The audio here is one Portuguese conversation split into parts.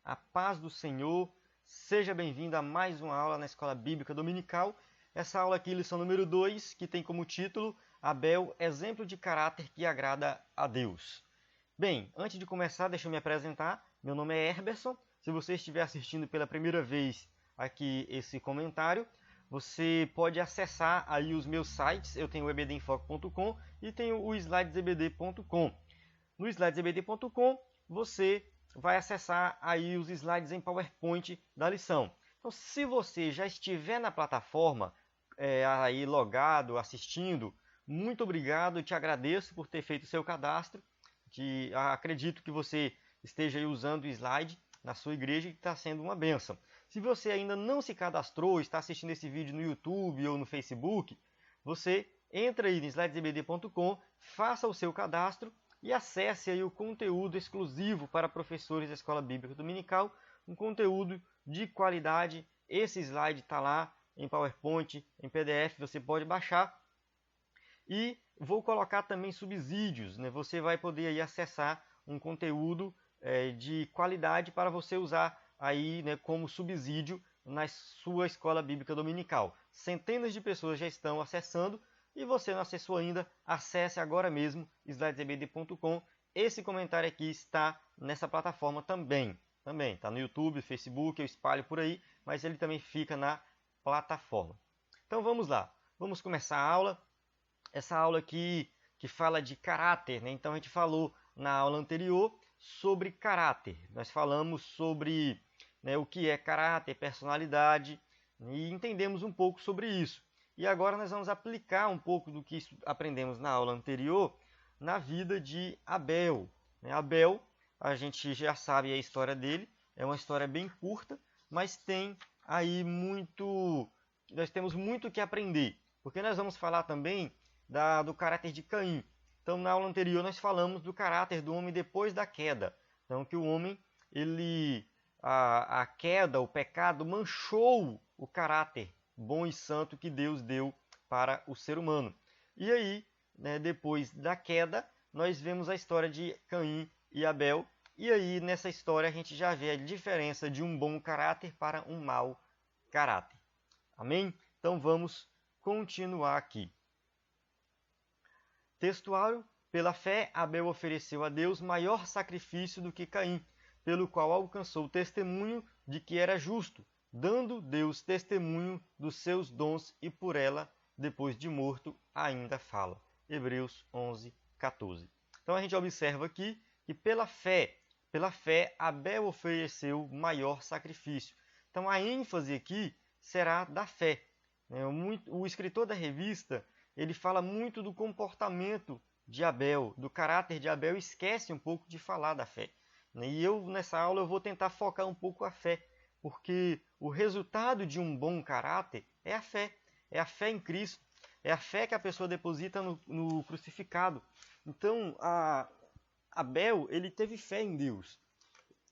A paz do Senhor, seja bem-vindo a mais uma aula na Escola Bíblica Dominical. Essa aula aqui, lição número 2, que tem como título Abel, exemplo de caráter que agrada a Deus. Bem, antes de começar, deixa eu me apresentar. Meu nome é Herberson. Se você estiver assistindo pela primeira vez aqui esse comentário, você pode acessar aí os meus sites. Eu tenho o ebdinfoco.com e tenho o slidesebd.com. No slidesebd.com você vai acessar aí os slides em PowerPoint da lição. Então, se você já estiver na plataforma, aí logado, assistindo, muito obrigado, te agradeço por ter feito o seu cadastro. Acredito que você esteja aí usando o slide na sua igreja e está sendo uma bênção. Se você ainda não se cadastrou, está assistindo esse vídeo no YouTube ou no Facebook, você entra aí no slidesebd.com, faça o seu cadastro e acesse aí o conteúdo exclusivo para professores da Escola Bíblica Dominical, um conteúdo de qualidade. Esse slide está lá em PowerPoint, em PDF, você pode baixar. E vou colocar também subsídios, né? Você vai poder aí acessar um conteúdo de qualidade para você usar aí, né, como subsídio na sua Escola Bíblica Dominical. Centenas de pessoas já estão acessando. E você não acessou ainda, acesse agora mesmo slidesebd.com. Esse comentário aqui está nessa plataforma também. Também está no YouTube, Facebook, eu espalho por aí, mas ele também fica na plataforma. Então vamos lá, vamos começar a aula. Essa aula aqui que fala de caráter, né? Então a gente falou na aula anterior sobre caráter. Nós falamos sobre, né, o que é caráter, personalidade, e entendemos um pouco sobre isso. E agora nós vamos aplicar um pouco do que aprendemos na aula anterior na vida de Abel. Abel, a gente já sabe a história dele, é uma história bem curta, mas tem aí nós temos muito que aprender, porque nós vamos falar também do caráter de Caim. Então, na aula anterior nós falamos do caráter do homem depois da queda. Então, que o homem, a queda, o pecado manchou o caráter bom e santo que Deus deu para o ser humano. E aí, né, depois da queda, nós vemos a história de Caim e Abel. E aí, nessa história, a gente já vê a diferença de um bom caráter para um mau caráter. Amém? Então, vamos continuar aqui. Textuário: pela fé, Abel ofereceu a Deus maior sacrifício do que Caim, pelo qual alcançou o testemunho de que era justo, dando Deus testemunho dos seus dons e por ela, depois de morto, ainda fala. Hebreus 11, 14. Então a gente observa aqui que pela fé, Abel ofereceu maior sacrifício. Então a ênfase aqui será da fé. O escritor da revista, ele fala muito do comportamento de Abel, do caráter de Abel, e esquece um pouco de falar da fé. E eu, nessa aula, eu vou tentar focar um pouco a fé, porque o resultado de um bom caráter é a fé em Cristo, é a fé que a pessoa deposita no crucificado. Então, Abel, ele teve fé em Deus,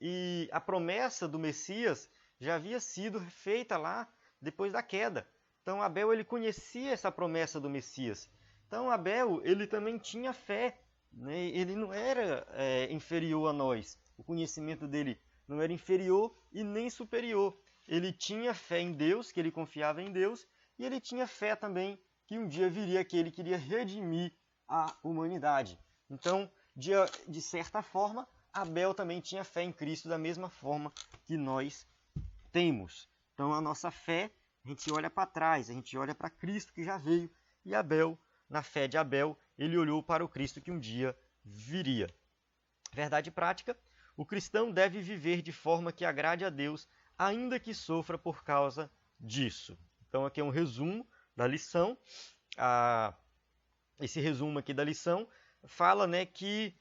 e a promessa do Messias já havia sido feita lá depois da queda. Então, Abel, ele conhecia essa promessa do Messias. Então, Abel, ele também tinha fé, né? Ele não era inferior a nós. O conhecimento dele não era inferior e nem superior. Ele tinha fé em Deus, que ele confiava em Deus, e ele tinha fé também que um dia viria que ele queria redimir a humanidade. Então, de certa forma, Abel também tinha fé em Cristo da mesma forma que nós temos. Então, a nossa fé, a gente olha para trás, a gente olha para Cristo que já veio, e Abel, na fé de Abel, ele olhou para o Cristo que um dia viria. Verdade prática: o cristão deve viver de forma que agrade a Deus, ainda que sofra por causa disso. Então, aqui é um resumo da lição. Esse resumo aqui da lição fala, né, que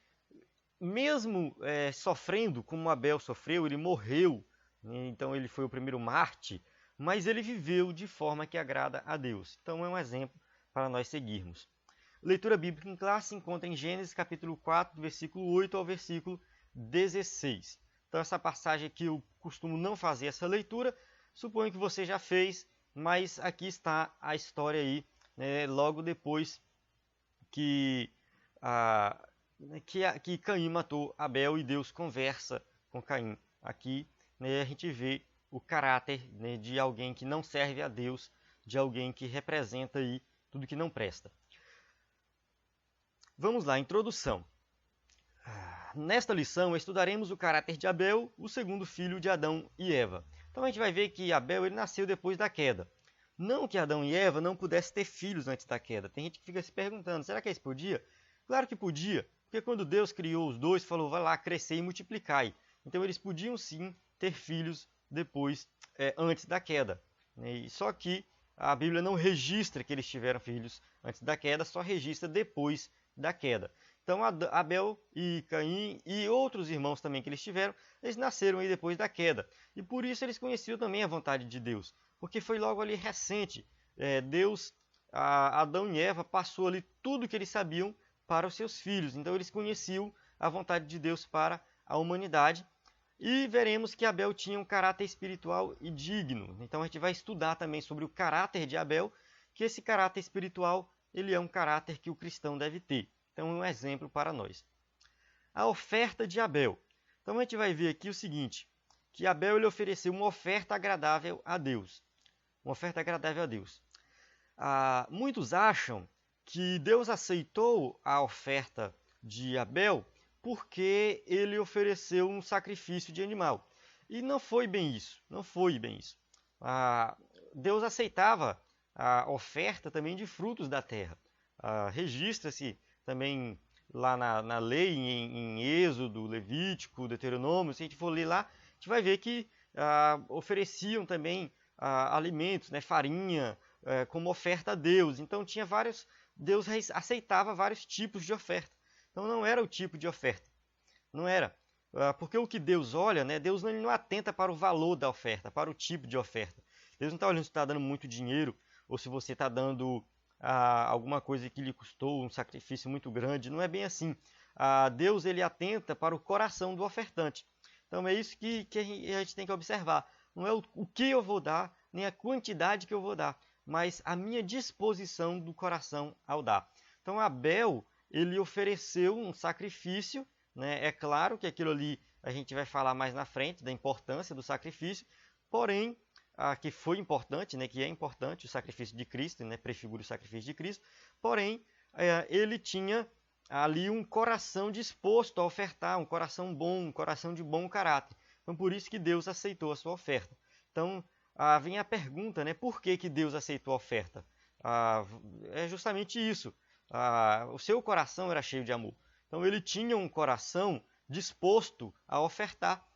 mesmo sofrendo como Abel sofreu, ele morreu, né, então ele foi o primeiro mártir, mas ele viveu de forma que agrada a Deus. Então é um exemplo para nós seguirmos. Leitura bíblica em classe se encontra em Gênesis capítulo 4, do versículo 8 ao versículo 16. Então essa passagem aqui eu costumo não fazer essa leitura, suponho que você já fez, mas aqui está a história aí, né, logo depois que Caim matou Abel e Deus conversa com Caim aqui né, a gente vê o caráter, né, de alguém que não serve a Deus, de alguém que representa aí tudo que não presta. Vamos lá, introdução. Nesta lição, estudaremos o caráter de Abel, o segundo filho de Adão e Eva. Então a gente vai ver que Abel ele nasceu depois da queda. Não que Adão e Eva não pudessem ter filhos antes da queda. Tem gente que fica se perguntando, será que eles podiam? Claro que podia, porque quando Deus criou os dois, falou, vai lá, crescer e multiplicai. Então eles podiam sim ter filhos depois, antes da queda. Só que a Bíblia não registra que eles tiveram filhos antes da queda, só registra depois da queda. Então Abel e Caim e outros irmãos também que eles tiveram, eles nasceram aí depois da queda. E por isso eles conheciam também a vontade de Deus. Porque foi logo ali recente. Adão e Eva passou ali tudo que eles sabiam para os seus filhos. Então eles conheciam a vontade de Deus para a humanidade. E veremos que Abel tinha um caráter espiritual e digno. Então a gente vai estudar também sobre o caráter de Abel, que esse caráter espiritual ele é um caráter que o cristão deve ter. Então é um exemplo para nós. A oferta de Abel. Então a gente vai ver aqui o seguinte, que Abel ele ofereceu uma oferta agradável a Deus. Uma oferta agradável a Deus. Muitos acham que Deus aceitou a oferta de Abel porque ele ofereceu um sacrifício de animal. E não foi bem isso. Não foi bem isso. Deus aceitava a oferta também de frutos da terra. Registra-se também lá na lei, em Êxodo, Levítico, Deuteronômio, se a gente for ler lá, a gente vai ver que ofereciam também alimentos, né, farinha, como oferta a Deus. Então tinha Deus aceitava vários tipos de oferta. Então não era o tipo de oferta. Não era. Porque o que Deus olha, né, Deus não atenta para o valor da oferta, para o tipo de oferta. Deus não está olhando se está dando muito dinheiro ou se você está dando alguma coisa que lhe custou um sacrifício muito grande. Não é bem assim. Deus ele atenta para o coração do ofertante. Então é isso que a gente tem que observar. Não é o que eu vou dar, nem a quantidade que eu vou dar, mas a minha disposição do coração ao dar. Então Abel ele ofereceu um sacrifício, né? É claro que aquilo ali a gente vai falar mais na frente da importância do sacrifício, porém que foi importante, né, que é importante o sacrifício de Cristo, né, prefigura o sacrifício de Cristo, porém ele tinha ali um coração disposto a ofertar, um coração bom, um coração de bom caráter. Então por isso que Deus aceitou a sua oferta. Então vem a pergunta, né, por que Deus aceitou a oferta? É justamente isso. O seu coração era cheio de amor. Então ele tinha um coração disposto a ofertar.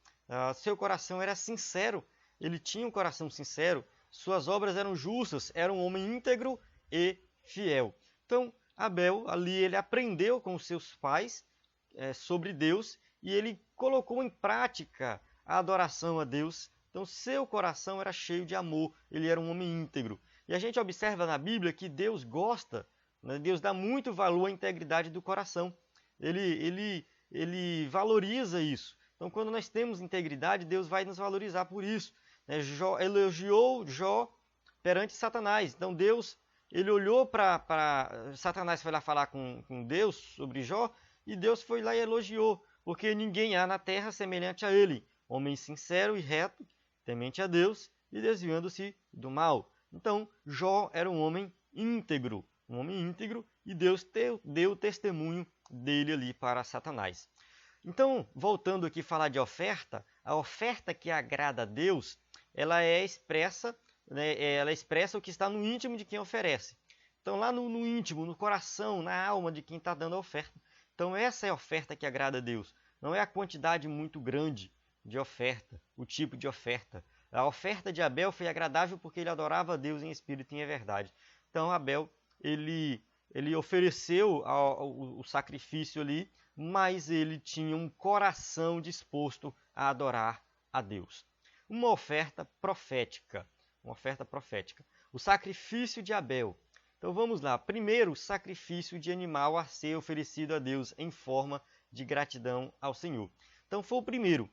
Seu coração era sincero. Ele tinha um coração sincero, suas obras eram justas, era um homem íntegro e fiel. Então, Abel, ali, ele aprendeu com os seus pais sobre Deus e ele colocou em prática a adoração a Deus. Então, seu coração era cheio de amor, ele era um homem íntegro. E a gente observa na Bíblia que Deus gosta, né? Deus dá muito valor à integridade do coração. Ele valoriza isso. Então, quando nós temos integridade, Deus vai nos valorizar por isso. Elogiou Jó perante Satanás. Então Deus ele olhou para Satanás, foi lá falar com Deus sobre Jó, e Deus foi lá e elogiou, porque ninguém há na terra semelhante a ele, homem sincero e reto, temente a Deus e desviando-se do mal. Então Jó era um homem íntegro, e Deus deu testemunho dele ali para Satanás. Então, voltando aqui a falar de oferta, a oferta que agrada a Deus, ela expressa o que está no íntimo de quem oferece. Então, lá no íntimo, no coração, na alma de quem está dando a oferta. Então, essa é a oferta que agrada a Deus. Não é a quantidade muito grande de oferta, o tipo de oferta. A oferta de Abel foi agradável porque ele adorava a Deus em espírito e em verdade. Então, Abel, ele ofereceu o sacrifício ali, mas ele tinha um coração disposto a adorar a Deus. Uma oferta profética. O sacrifício de Abel. Então vamos lá. Primeiro, o sacrifício de animal a ser oferecido a Deus em forma de gratidão ao Senhor. Então foi o primeiro.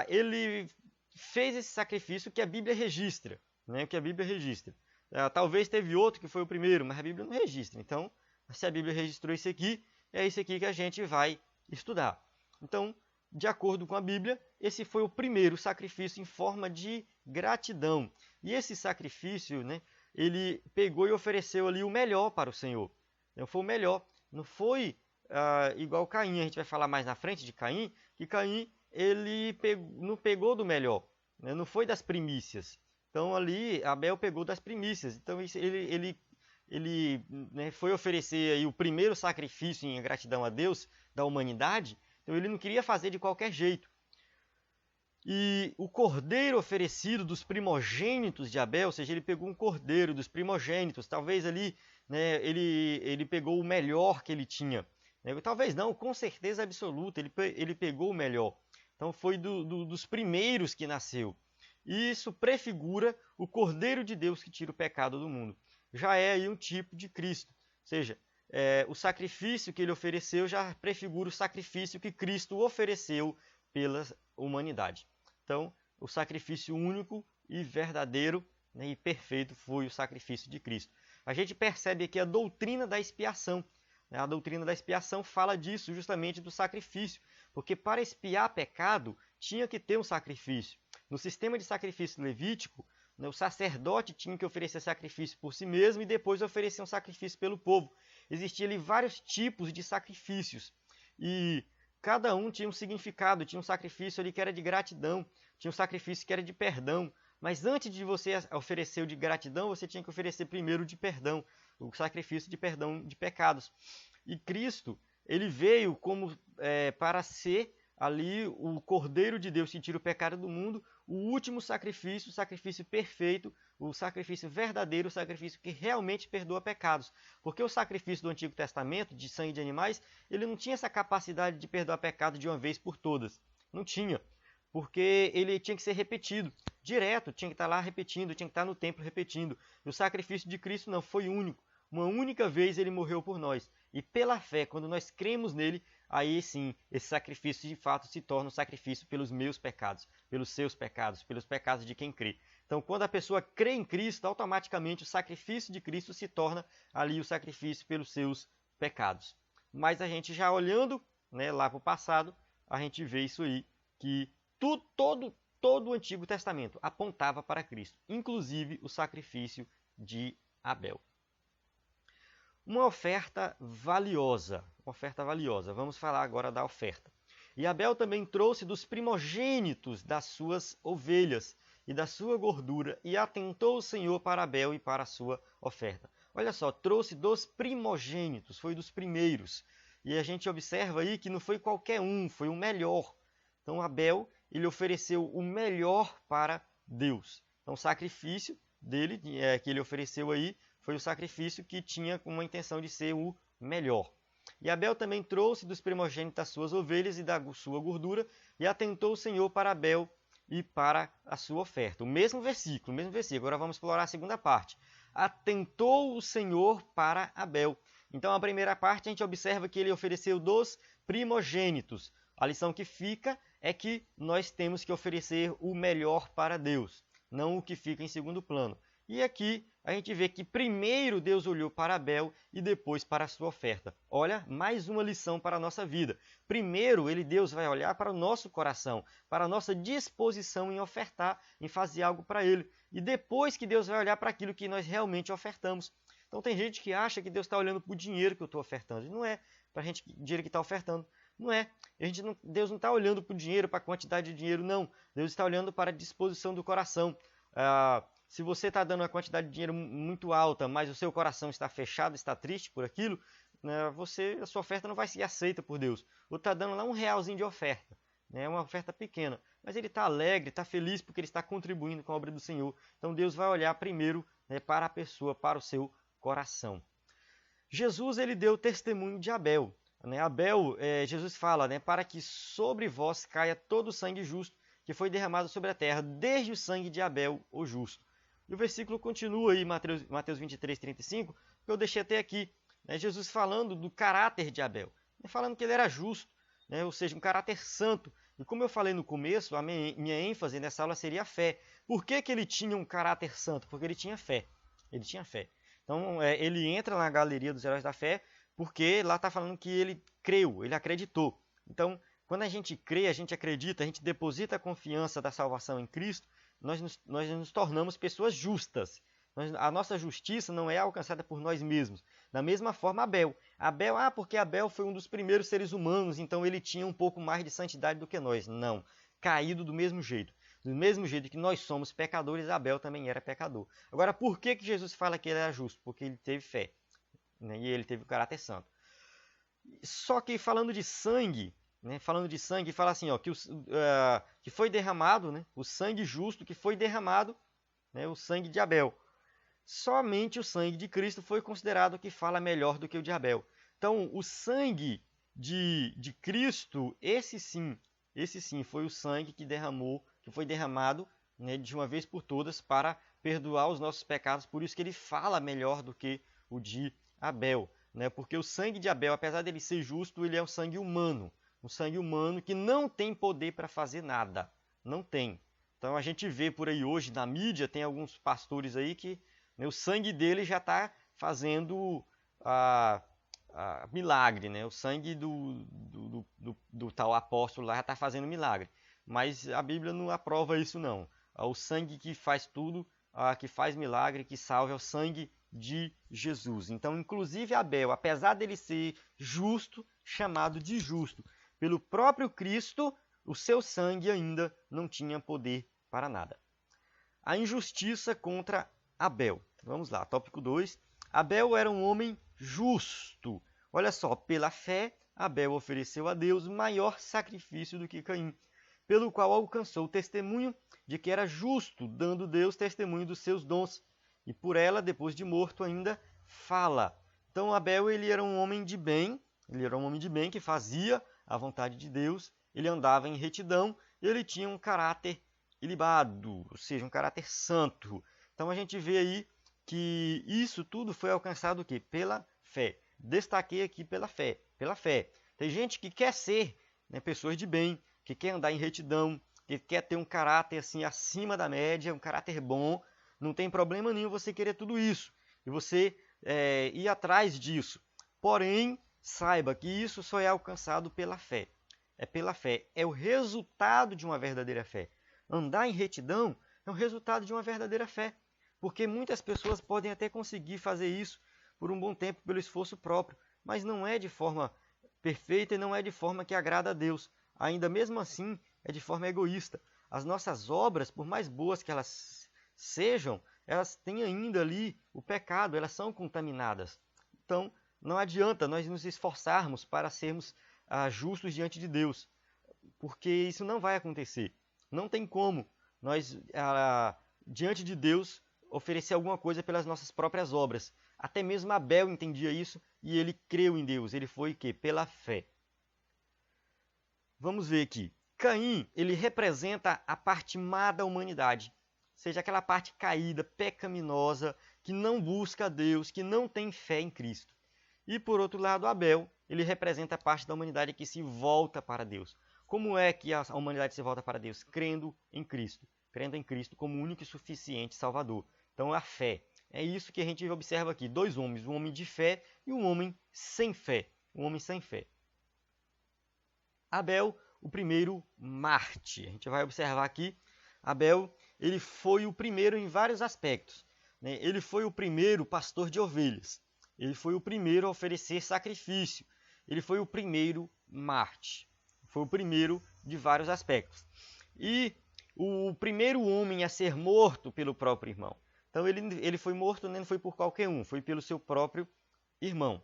Ele fez esse sacrifício que a Bíblia registra. Né? Talvez teve outro que foi o primeiro, mas a Bíblia não registra. Então, se a Bíblia registrou esse aqui, é esse aqui que a gente vai estudar. Então, de acordo com a Bíblia, esse foi o primeiro sacrifício em forma de gratidão. E esse sacrifício, né, ele pegou e ofereceu ali o melhor para o Senhor. Não foi o melhor, não foi igual Caim, a gente vai falar mais na frente de Caim, que Caim ele não pegou do melhor, né, não foi das primícias. Então ali Abel pegou das primícias. Então ele né, foi oferecer aí o primeiro sacrifício em gratidão a Deus da humanidade. Então ele não queria fazer de qualquer jeito. E o cordeiro oferecido dos primogênitos de Abel, ou seja, ele pegou um cordeiro dos primogênitos, talvez ali, né, ele pegou o melhor que ele tinha. Né? Talvez não, com certeza absoluta, ele pegou o melhor. Então foi dos primeiros que nasceu. E isso prefigura o Cordeiro de Deus que tira o pecado do mundo. Já é aí um tipo de Cristo. Ou seja, o sacrifício que ele ofereceu já prefigura o sacrifício que Cristo ofereceu pela humanidade. Então, o sacrifício único e verdadeiro, né, e perfeito foi o sacrifício de Cristo. A gente percebe aqui a doutrina da expiação. Né? A doutrina da expiação fala disso, justamente do sacrifício. Porque para expiar pecado, tinha que ter um sacrifício. No sistema de sacrifício levítico, né, o sacerdote tinha que oferecer sacrifício por si mesmo e depois oferecer um sacrifício pelo povo. Existiam ali vários tipos de sacrifícios. E cada um tinha um significado, tinha um sacrifício ali que era de gratidão, tinha um sacrifício que era de perdão. Mas antes de você oferecer o de gratidão, você tinha que oferecer primeiro o de perdão, o sacrifício de perdão de pecados. E Cristo, ele veio como para ser ali o Cordeiro de Deus que tira o pecado do mundo, o último sacrifício, o sacrifício perfeito, o sacrifício verdadeiro, o sacrifício que realmente perdoa pecados. Porque o sacrifício do Antigo Testamento, de sangue de animais, ele não tinha essa capacidade de perdoar pecado de uma vez por todas. Não tinha. Porque ele tinha que ser repetido, direto, tinha que estar lá repetindo, tinha que estar no templo repetindo. E o sacrifício de Cristo não foi único. Uma única vez ele morreu por nós. E pela fé, quando nós cremos nele, aí sim, esse sacrifício de fato se torna um sacrifício pelos meus pecados, pelos seus pecados, pelos pecados de quem crê. Então, quando a pessoa crê em Cristo, automaticamente o sacrifício de Cristo se torna ali o sacrifício pelos seus pecados. Mas a gente já olhando, né, lá para o passado, a gente vê isso aí, que todo o Antigo Testamento apontava para Cristo, inclusive o sacrifício de Abel. Uma oferta valiosa. Vamos falar agora da oferta. E Abel também trouxe dos primogênitos das suas ovelhas e da sua gordura, e atentou o Senhor para Abel e para a sua oferta. Olha só, trouxe dos primogênitos, foi dos primeiros. E a gente observa aí que não foi qualquer um, foi o melhor. Então Abel, ele ofereceu o melhor para Deus. Então o sacrifício dele, que ele ofereceu aí, foi o sacrifício que tinha uma intenção de ser o melhor. E Abel também trouxe dos primogênitos das suas ovelhas e da sua gordura, e atentou o Senhor para Abel e para a sua oferta. O mesmo versículo. Agora vamos explorar a segunda parte. Atentou o Senhor para Abel. Então, a primeira parte, a gente observa que ele ofereceu dos primogênitos. A lição que fica é que nós temos que oferecer o melhor para Deus, não o que fica em segundo plano. E aqui a gente vê que primeiro Deus olhou para Abel e depois para a sua oferta. Olha, mais uma lição para a nossa vida. Primeiro, Deus vai olhar para o nosso coração, para a nossa disposição em ofertar, em fazer algo para Ele. E depois que Deus vai olhar para aquilo que nós realmente ofertamos. Então tem gente que acha que Deus está olhando para o dinheiro que eu estou ofertando. E não é para a gente o dinheiro que está ofertando. Não é. Deus não está olhando para o dinheiro, para a quantidade de dinheiro, não. Deus está olhando para a disposição do coração. Se você está dando uma quantidade de dinheiro muito alta, mas o seu coração está fechado, está triste por aquilo, né, a sua oferta não vai ser aceita por Deus. Ou está dando lá R$1 de oferta, né, uma oferta pequena, mas ele está alegre, está feliz porque ele está contribuindo com a obra do Senhor. Então Deus vai olhar primeiro, né, para a pessoa, para o seu coração. Jesus, ele deu testemunho de Abel. Né? Jesus fala, né, para que sobre vós caia todo o sangue justo que foi derramado sobre a terra, desde o sangue de Abel, o justo. E o versículo continua aí, Mateus 23, 35, que eu deixei até aqui. Né? Jesus falando do caráter de Abel, né? Falando que ele era justo, né? Ou seja, um caráter santo. E como eu falei no começo, a minha ênfase nessa aula seria a fé. Por que ele tinha um caráter santo? Porque ele tinha fé. Ele tinha fé. Então, ele entra na galeria dos heróis da fé, porque lá está falando que ele creu, ele acreditou. Então, Quando a gente crê, a gente acredita, a gente deposita a confiança da salvação em Cristo, nós nos tornamos pessoas justas. A nossa justiça não é alcançada por nós mesmos. Da mesma forma, Abel. Porque Abel foi um dos primeiros seres humanos, então ele tinha um pouco mais de santidade do que nós. Não. Caído do mesmo jeito. Do mesmo jeito que nós somos pecadores, Abel também era pecador. Agora, por que Jesus fala que ele era justo? Porque ele teve fé, né? E ele teve o caráter santo. Só que falando de sangue, né? Fala assim, ó, que foi derramado, né? O sangue justo que foi derramado, né? O sangue de Abel. Somente o sangue de Cristo foi considerado que fala melhor do que o de Abel. Então, o sangue de Cristo, esse sim foi o sangue que foi derramado, né, de uma vez por todas para perdoar os nossos pecados. Por isso que ele fala melhor do que o de Abel, né? Porque o sangue de Abel, apesar dele ser justo, ele é um sangue humano que não tem poder para fazer nada, não tem. Então a gente vê por aí hoje na mídia, tem alguns pastores aí que, né, o sangue dele já está fazendo milagre, né? O sangue do tal apóstolo lá já está fazendo milagre. Mas a Bíblia não aprova isso não. O sangue que faz tudo, que faz milagre, que salva, é o sangue de Jesus. Então, inclusive Abel, apesar dele ser justo, chamado de justo pelo próprio Cristo, o seu sangue ainda não tinha poder para nada. A injustiça contra Abel. Vamos lá, tópico 2. Abel era um homem justo. Olha só, pela fé, Abel ofereceu a Deus maior sacrifício do que Caim, pelo qual alcançou o testemunho de que era justo, dando Deus testemunho dos seus dons. E por ela, depois de morto, ainda fala. Então Abel ele era um homem de bem, que fazia a vontade de Deus, ele andava em retidão, ele tinha um caráter ilibado, ou seja, um caráter santo. Então a gente vê aí que isso tudo foi alcançado o quê? Pela fé. Destaquei aqui pela fé. Tem gente que quer ser, né, pessoas de bem, que quer andar em retidão, que quer ter um caráter assim acima da média, um caráter bom. Não tem problema nenhum você querer tudo isso e você ir atrás disso. Porém, saiba que isso só é alcançado pela fé. É pela fé. É o resultado de uma verdadeira fé. Andar em retidão é o resultado de uma verdadeira fé. Porque muitas pessoas podem até conseguir fazer isso por um bom tempo, pelo esforço próprio, mas não é de forma perfeita e não é de forma que agrada a Deus. Ainda mesmo assim, é de forma egoísta. As nossas obras, por mais boas que elas sejam, elas têm ainda ali o pecado, elas são contaminadas. Então, não adianta nós nos esforçarmos para sermos justos diante de Deus, porque isso não vai acontecer. Não tem como nós, diante de Deus, oferecer alguma coisa pelas nossas próprias obras. Até mesmo Abel entendia isso e ele creu em Deus. Ele foi que pela fé. Vamos ver aqui. Caim, ele representa a parte má da humanidade. Ou seja, aquela parte caída, pecaminosa, que não busca a Deus, que não tem fé em Cristo. E por outro lado, Abel, ele representa a parte da humanidade que se volta para Deus. Como é que a humanidade se volta para Deus? Crendo em Cristo como único e suficiente Salvador. Então, a fé. É isso que a gente observa aqui. Dois homens, um homem de fé e um homem sem fé. Abel, o primeiro Marte. A gente vai observar aqui, Abel, ele foi o primeiro em vários aspectos, né? Ele foi o primeiro pastor de ovelhas. Ele foi o primeiro a oferecer sacrifício. Ele foi o primeiro Marte. Foi o primeiro de vários aspectos. E o primeiro homem a ser morto pelo próprio irmão. Então ele foi morto, não foi por qualquer um, foi pelo seu próprio irmão.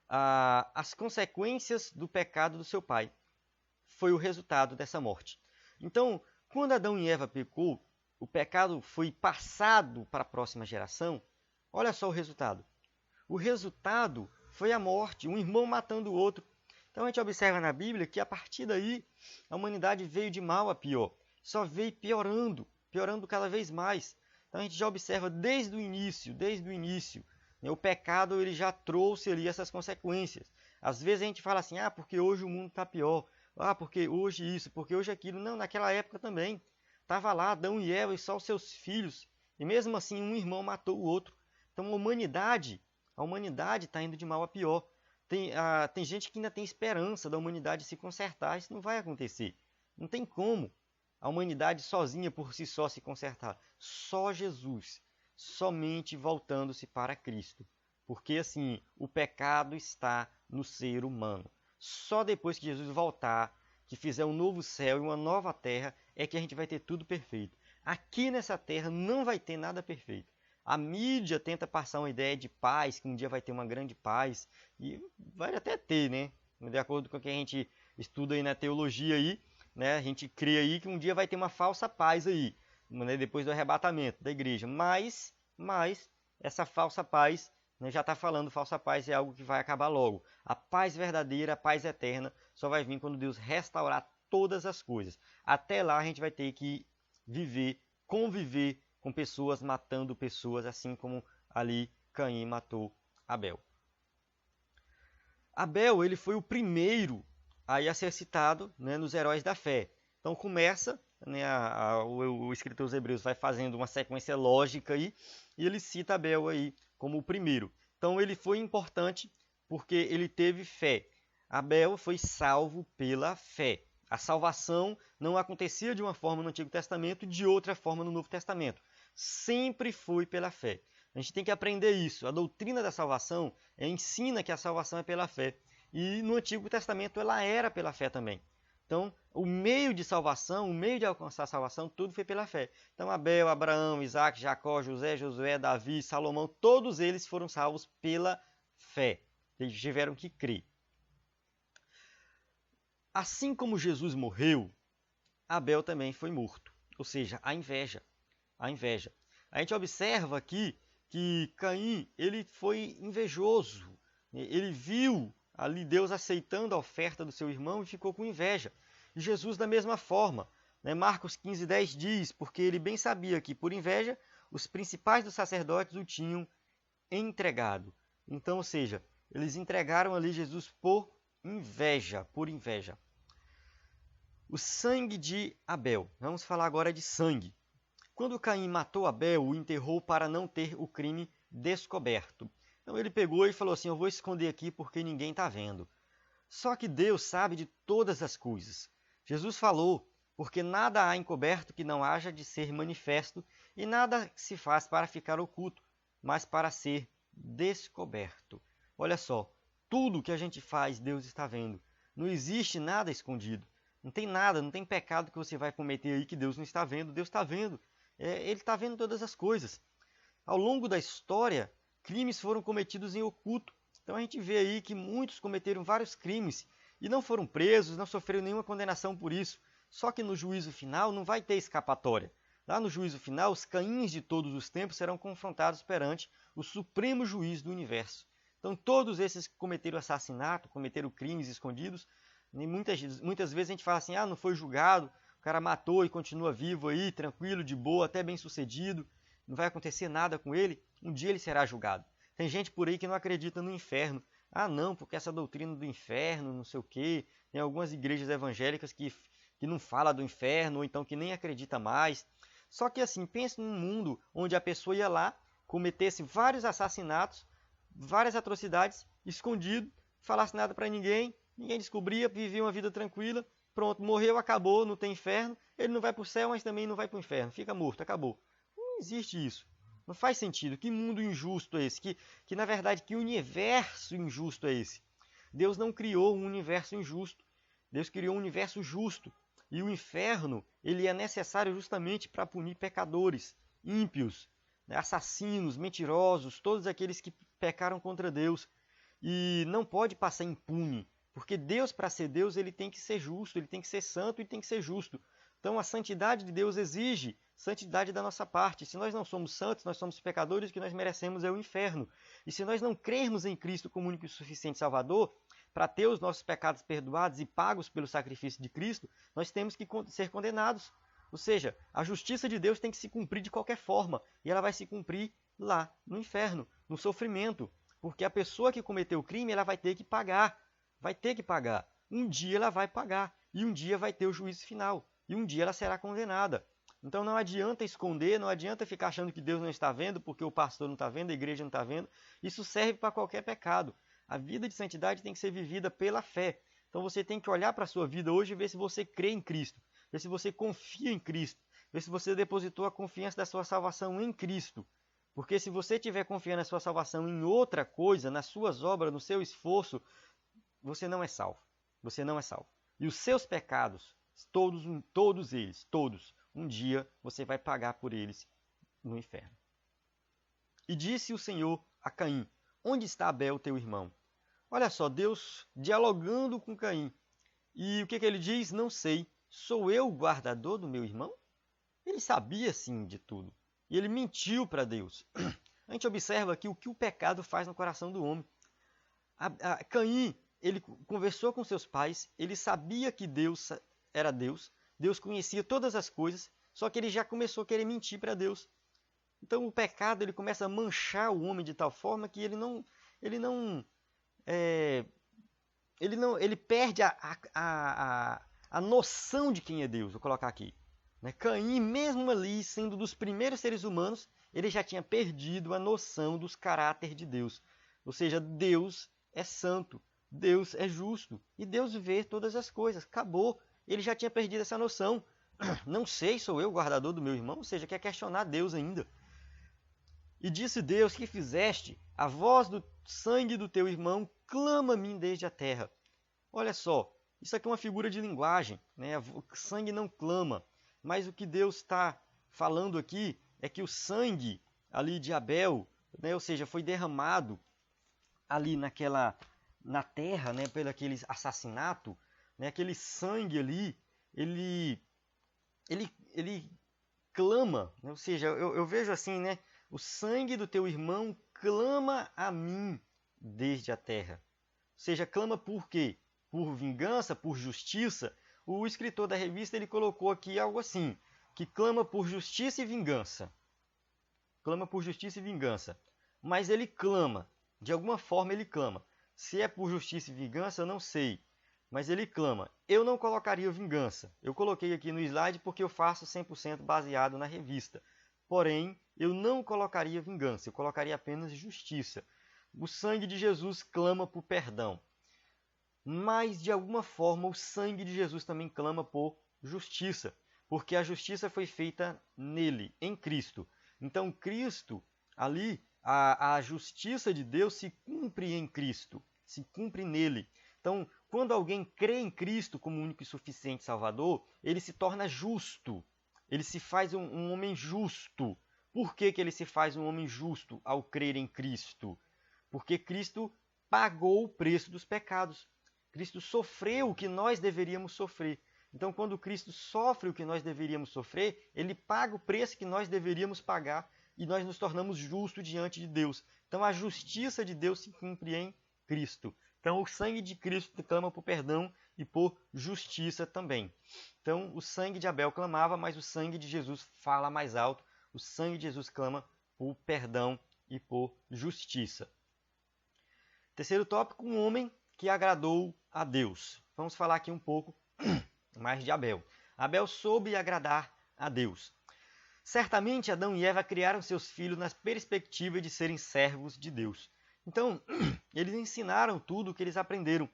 As consequências do pecado do seu pai foi o resultado dessa morte. Então, quando Adão e Eva pecou, o pecado foi passado para a próxima geração. Olha só o resultado. O resultado foi a morte, um irmão matando o outro. Então a gente observa na Bíblia que a partir daí a humanidade veio de mal a pior. Só veio piorando cada vez mais. Então a gente já observa desde o início, né, o pecado ele já trouxe ali essas consequências. Às vezes a gente fala assim, porque hoje o mundo está pior, porque hoje isso, porque hoje aquilo. Não, naquela época também. Estava lá Adão e Eva e só os seus filhos. E mesmo assim um irmão matou o outro. Então a humanidade está indo de mal a pior. Tem gente que ainda tem esperança da humanidade se consertar. Isso não vai acontecer. Não tem como a humanidade sozinha, por si só, se consertar. Só Jesus, somente voltando-se para Cristo. Porque, assim, o pecado está no ser humano. Só depois que Jesus voltar, que fizer um novo céu e uma nova terra, é que a gente vai ter tudo perfeito. Aqui nessa terra não vai ter nada perfeito. A mídia tenta passar uma ideia de paz, que um dia vai ter uma grande paz, e vai até ter, né? De acordo com o que a gente estuda aí na teologia aí, né? A gente crê aí que um dia vai ter uma falsa paz aí, né? Depois do arrebatamento da igreja. Mas essa falsa paz, né, já está falando, falsa paz é algo que vai acabar logo. A paz verdadeira, a paz eterna, só vai vir quando Deus restaurar todas as coisas. Até lá a gente vai ter que viver, conviver com pessoas matando pessoas, assim como ali Caim matou Abel. Abel, ele foi o primeiro a ser citado, né, nos heróis da fé. Então começa, né, o escritor dos Hebreus vai fazendo uma sequência lógica aí, e ele cita Abel aí como o primeiro. Então ele foi importante porque ele teve fé. Abel foi salvo pela fé. A salvação não acontecia de uma forma no Antigo Testamento e de outra forma no Novo Testamento. Sempre foi pela fé. A gente tem que aprender isso. A doutrina da salvação ensina que a salvação é pela fé. E no Antigo Testamento ela era pela fé também. Então, o meio de salvação, o meio de alcançar a salvação, tudo foi pela fé. Então, Abel, Abraão, Isaac, Jacó, José, Josué, Davi, Salomão, todos eles foram salvos pela fé. Eles tiveram que crer. Assim como Jesus morreu, Abel também foi morto. Ou seja, a inveja. A inveja. A gente observa aqui que Caim, ele foi invejoso. Ele viu ali Deus aceitando a oferta do seu irmão e ficou com inveja. E Jesus da mesma forma. Marcos 15:10 diz, porque ele bem sabia que por inveja os principais dos sacerdotes o tinham entregado. Então, ou seja, eles entregaram ali Jesus por inveja, por inveja. O sangue de Abel. Vamos falar agora de sangue. Quando Caim matou Abel, o enterrou para não ter o crime descoberto. Então ele pegou e falou assim, eu vou esconder aqui porque ninguém está vendo. Só que Deus sabe de todas as coisas. Jesus falou, porque nada há encoberto que não haja de ser manifesto, e nada se faz para ficar oculto, mas para ser descoberto. Olha só, tudo que a gente faz, Deus está vendo. Não existe nada escondido. Não tem nada, não tem pecado que você vai cometer aí que Deus não está vendo. Deus está vendo. Ele está vendo todas as coisas. Ao longo da história, crimes foram cometidos em oculto. Então a gente vê aí que muitos cometeram vários crimes e não foram presos, não sofreram nenhuma condenação por isso. Só que no juízo final não vai ter escapatória. Lá no juízo final, os Caíns de todos os tempos serão confrontados perante o supremo juiz do universo. Então todos esses que cometeram assassinato, cometeram crimes escondidos, muitas vezes a gente fala assim, não foi julgado, o cara matou e continua vivo aí, tranquilo, de boa, até bem sucedido, não vai acontecer nada com ele, um dia ele será julgado. Tem gente por aí que não acredita no inferno. Não, porque essa doutrina do inferno, não sei o quê, tem algumas igrejas evangélicas que não falam do inferno, ou então que nem acredita mais. Só que assim, pense num mundo onde a pessoa ia lá, cometesse vários assassinatos, várias atrocidades, escondido, falasse nada para ninguém, ninguém descobria, vivia uma vida tranquila, pronto, morreu, acabou, não tem inferno, ele não vai para o céu, mas também não vai para o inferno, fica morto, acabou. Não existe isso. Não faz sentido. Que mundo injusto é esse? Que na verdade, que universo injusto é esse? Deus não criou um universo injusto. Deus criou um universo justo. E o inferno, ele é necessário justamente para punir pecadores, ímpios, assassinos, mentirosos, todos aqueles que pecaram contra Deus. E não pode passar impune. Porque Deus, para ser Deus, ele tem que ser justo, ele tem que ser santo e tem que ser justo. Então a santidade de Deus exige santidade da nossa parte. Se nós não somos santos, nós somos pecadores, o que nós merecemos é o inferno. E se nós não crermos em Cristo como único e suficiente Salvador, para ter os nossos pecados perdoados e pagos pelo sacrifício de Cristo, nós temos que ser condenados. Ou seja, a justiça de Deus tem que se cumprir de qualquer forma. E ela vai se cumprir lá, no inferno, no sofrimento. Porque a pessoa que cometeu o crime, ela vai ter que pagar. Vai ter que pagar. Um dia ela vai pagar. E um dia vai ter o juízo final. E um dia ela será condenada. Então não adianta esconder, não adianta ficar achando que Deus não está vendo, porque o pastor não está vendo, a igreja não está vendo. Isso serve para qualquer pecado. A vida de santidade tem que ser vivida pela fé. Então você tem que olhar para a sua vida hoje e ver se você crê em Cristo, ver se você confia em Cristo, ver se você depositou a confiança da sua salvação em Cristo. Porque se você estiver confiando a sua salvação em outra coisa, nas suas obras, no seu esforço, você não é salvo. Você não é salvo. E os seus pecados, todos eles, um dia você vai pagar por eles no inferno. E disse o Senhor a Caim: onde está Abel, teu irmão? Olha só, Deus dialogando com Caim. E o que ele diz? Não sei. Sou eu o guardador do meu irmão? Ele sabia sim de tudo. E ele mentiu para Deus. A gente observa aqui o que o pecado faz no coração do homem. Caim, ele conversou com seus pais, ele sabia que Deus era Deus, Deus conhecia todas as coisas, só que ele já começou a querer mentir para Deus. Então o pecado ele começa a manchar o homem de tal forma que ele perde a noção de quem é Deus. Vou colocar aqui. Caim, mesmo ali, sendo dos primeiros seres humanos, ele já tinha perdido a noção dos caráteres de Deus. Ou seja, Deus é santo, Deus é justo e Deus vê todas as coisas. Acabou. Ele já tinha perdido essa noção. Não sei, sou eu o guardador do meu irmão? Ou seja, quer questionar Deus ainda. E disse Deus: que fizeste? A voz do sangue do teu irmão clama a mim desde a terra. Olha só, isso aqui é uma figura de linguagem, né? O sangue não clama. Mas o que Deus está falando aqui é que o sangue ali de Abel, né, ou seja, foi derramado ali na terra, né, pelo aquele assassinato, né, aquele sangue ali, ele clama, né, ou seja, eu vejo assim, né, o sangue do teu irmão clama a mim desde a terra. Ou seja, clama por quê? Por vingança, por justiça. O escritor da revista ele colocou aqui algo assim, que clama por justiça e vingança. Clama por justiça e vingança. Mas ele clama, de alguma forma ele clama. Se é por justiça e vingança, eu não sei. Mas ele clama. Eu não colocaria vingança. Eu coloquei aqui no slide porque eu faço 100% baseado na revista. Porém, eu não colocaria vingança, eu colocaria apenas justiça. O sangue de Jesus clama por perdão. Mas, de alguma forma, o sangue de Jesus também clama por justiça, porque a justiça foi feita nele, em Cristo. Então, Cristo, ali, a justiça de Deus se cumpre em Cristo, se cumpre nele. Então, quando alguém crê em Cristo como único e suficiente Salvador, ele se torna justo, ele se faz um homem justo. Por que ele se faz um homem justo ao crer em Cristo? Porque Cristo pagou o preço dos pecados. Cristo sofreu o que nós deveríamos sofrer. Então, quando Cristo sofre o que nós deveríamos sofrer, ele paga o preço que nós deveríamos pagar e nós nos tornamos justos diante de Deus. Então, a justiça de Deus se cumpre em Cristo. Então, o sangue de Cristo clama por perdão e por justiça também. Então, o sangue de Abel clamava, mas o sangue de Jesus fala mais alto. O sangue de Jesus clama por perdão e por justiça. Terceiro tópico, um homem que agradou a Deus. Vamos falar aqui um pouco mais de Abel. Abel soube agradar a Deus. Certamente Adão e Eva criaram seus filhos na perspectiva de serem servos de Deus. Então, eles ensinaram tudo o que eles aprenderam.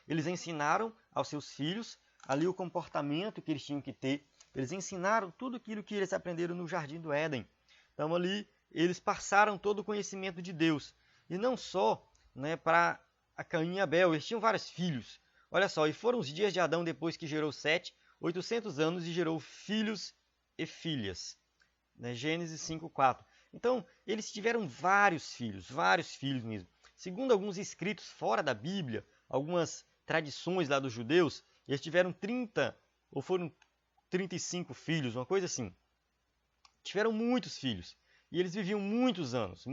Eles ensinaram aos seus filhos ali o comportamento que eles tinham que ter. Eles ensinaram tudo aquilo que eles aprenderam no Jardim do Éden. Então, ali, eles passaram todo o conhecimento de Deus. E não só, né, para Caim e Abel, eles tinham vários filhos. Olha só, e foram os dias de Adão depois que gerou Sete, 800 anos, e gerou filhos e filhas. Né? Gênesis 5:4. Então, eles tiveram vários filhos mesmo. Segundo alguns escritos fora da Bíblia, algumas tradições lá dos judeus, eles tiveram 30 ou foram 35 filhos, uma coisa assim. Tiveram muitos filhos. E eles viviam muitos anos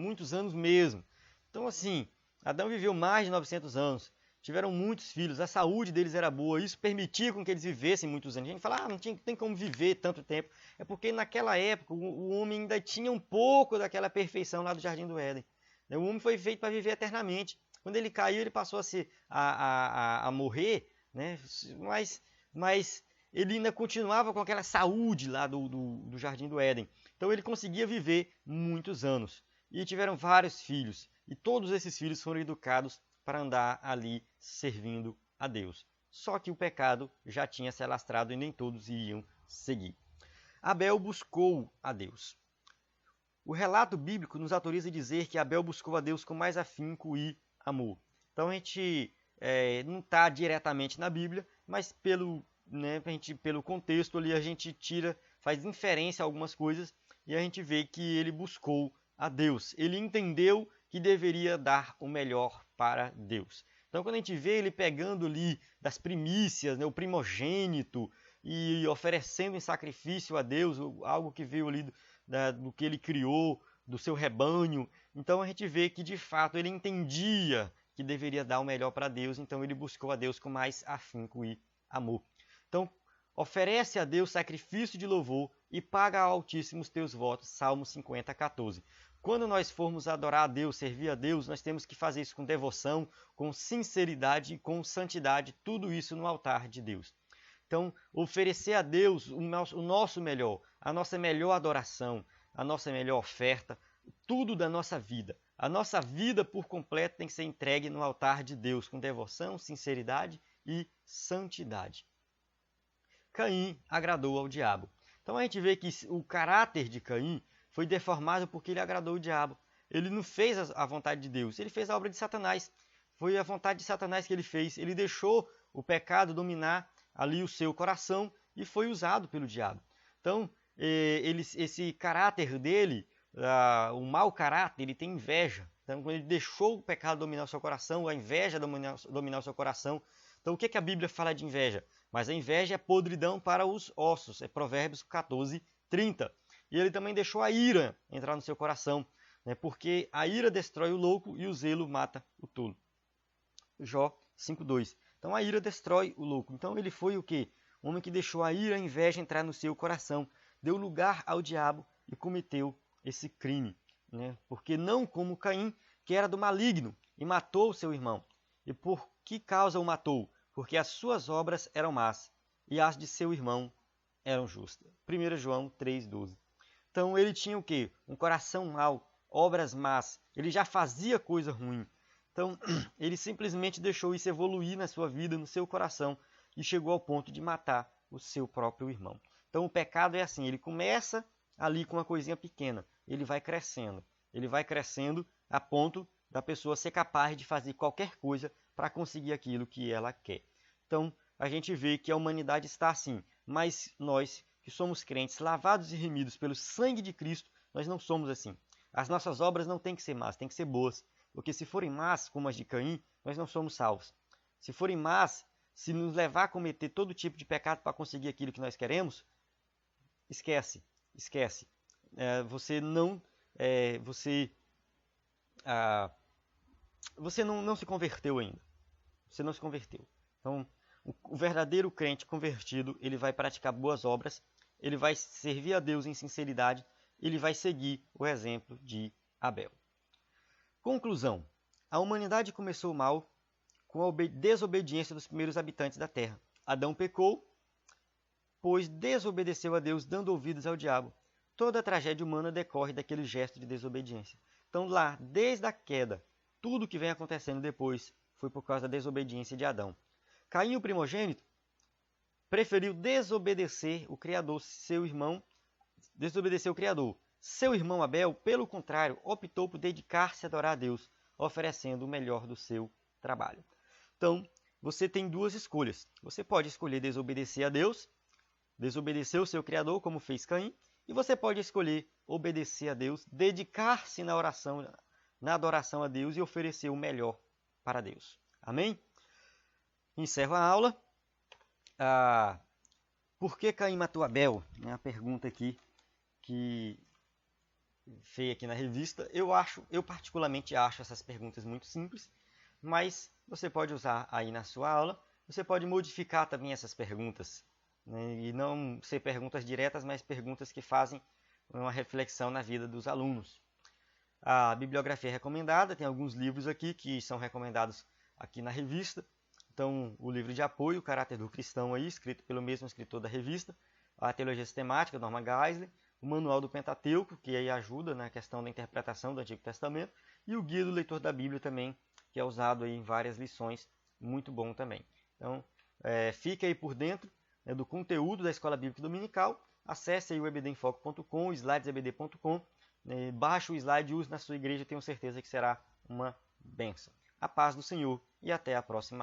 mesmo. Então, assim, Adão viveu mais de 900 anos. Tiveram muitos filhos, a saúde deles era boa, isso permitia com que eles vivessem muitos anos. A gente fala, não tem como viver tanto tempo. É porque naquela época o homem ainda tinha um pouco daquela perfeição lá do Jardim do Éden. O homem foi feito para viver eternamente. Quando ele caiu, ele passou a morrer, né? Mas ele ainda continuava com aquela saúde lá do Jardim do Éden. Então ele conseguia viver muitos anos. E tiveram vários filhos. e todos esses filhos foram educados para andar ali servindo a Deus. Só que o pecado já tinha se alastrado e nem todos iam seguir. Abel buscou a Deus. O relato bíblico nos autoriza a dizer que Abel buscou a Deus com mais afinco e amor. Então a gente não está diretamente na Bíblia, mas pelo contexto ali a gente faz inferência a algumas coisas e a gente vê que ele buscou a Deus. Ele entendeu que deveria dar o melhor para Deus. Então quando a gente vê ele pegando ali das primícias, o primogênito, e oferecendo em sacrifício a Deus, algo que veio ali do que ele criou, do seu rebanho. Então a gente vê que de fato ele entendia que deveria dar o melhor para Deus, então ele buscou a Deus com mais afinco e amor. Então oferece a Deus sacrifício de louvor e paga ao Altíssimo os teus votos. Salmo 50, 14. Quando nós formos adorar a Deus, servir a Deus, nós temos que fazer isso com devoção, com sinceridade e com santidade, tudo isso no altar de Deus. Então, oferecer a Deus o nosso melhor, a nossa melhor adoração, a nossa melhor oferta, tudo da nossa vida. A nossa vida por completo tem que ser entregue no altar de Deus, com devoção, sinceridade e santidade. Caim agradou ao diabo. Então a gente vê que o caráter de Caim foi deformado porque ele agradou o diabo. Ele não fez a vontade de Deus, ele fez a obra de Satanás. Foi a vontade de Satanás que ele fez. Ele deixou o pecado dominar ali o seu coração e foi usado pelo diabo. Então, esse caráter dele, o mau caráter, ele tem inveja. Então, quando ele deixou o pecado dominar o seu coração, a inveja dominar o seu coração. Então, o que a Bíblia fala de inveja? Mas a inveja é podridão para os ossos. É Provérbios 14, 30. E ele também deixou a ira entrar no seu coração, porque a ira destrói o louco e o zelo mata o tolo. Jó 5:2. Então a ira destrói o louco. Então ele foi o quê? Um homem que deixou a ira, a inveja entrar no seu coração, deu lugar ao diabo e cometeu esse crime, Porque não como Caim, que era do maligno e matou o seu irmão. E por que causa o matou? Porque as suas obras eram más e as de seu irmão eram justas. 1 João 3:12. Então ele tinha o quê? Um coração mau, obras más. Ele já fazia coisa ruim. Então, ele simplesmente deixou isso evoluir na sua vida, no seu coração, e chegou ao ponto de matar o seu próprio irmão. Então, o pecado é assim, ele começa ali com uma coisinha pequena, ele vai crescendo a ponto da pessoa ser capaz de fazer qualquer coisa para conseguir aquilo que ela quer. Então, a gente vê que a humanidade está assim, mas nós, que somos crentes, lavados e remidos pelo sangue de Cristo, nós não somos assim. As nossas obras não têm que ser más, têm que ser boas. Porque se forem más, como as de Caim, nós não somos salvos. Se forem más, se nos levar a cometer todo tipo de pecado para conseguir aquilo que nós queremos, esquece. Você não se converteu ainda. Você não se converteu. Então, o verdadeiro crente convertido, ele vai praticar boas obras, ele vai servir a Deus em sinceridade, ele vai seguir o exemplo de Abel. Conclusão. A humanidade começou mal com a desobediência dos primeiros habitantes da terra. Adão pecou, pois desobedeceu a Deus, dando ouvidos ao diabo. Toda a tragédia humana decorre daquele gesto de desobediência. Então lá, desde a queda, tudo que vem acontecendo depois foi por causa da desobediência de Adão. Caim, o primogênito, preferiu desobedecer o Criador, desobedeceu o Criador. Seu irmão Abel, pelo contrário, optou por dedicar-se a adorar a Deus, oferecendo o melhor do seu trabalho. Então, você tem duas escolhas. Você pode escolher desobedecer a Deus, desobedecer o seu Criador, como fez Caim, e você pode escolher obedecer a Deus, dedicar-se na oração, na adoração a Deus e oferecer o melhor para Deus. Amém? Encerro a aula. Por que Caim matou Abel? É a pergunta aqui que feia aqui na revista. Eu particularmente acho essas perguntas muito simples, mas você pode usar aí na sua aula. Você pode modificar também essas perguntas, e não ser perguntas diretas, mas perguntas que fazem uma reflexão na vida dos alunos. A bibliografia é recomendada, tem alguns livros aqui que são recomendados aqui na revista. Então, o livro de apoio, O Caráter do Cristão, aí, escrito pelo mesmo escritor da revista, a Teologia Sistemática, Norman Geisler, o Manual do Pentateuco, que aí ajuda na questão da interpretação do Antigo Testamento, e o Guia do Leitor da Bíblia também, que é usado aí em várias lições, muito bom também. Então, fique aí por dentro, né, do conteúdo da Escola Bíblica Dominical. Acesse aí o ebdenfoco.com, slidesebd.com, baixe o slide e use na sua igreja, tenho certeza que será uma bênção. A paz do Senhor e até a próxima.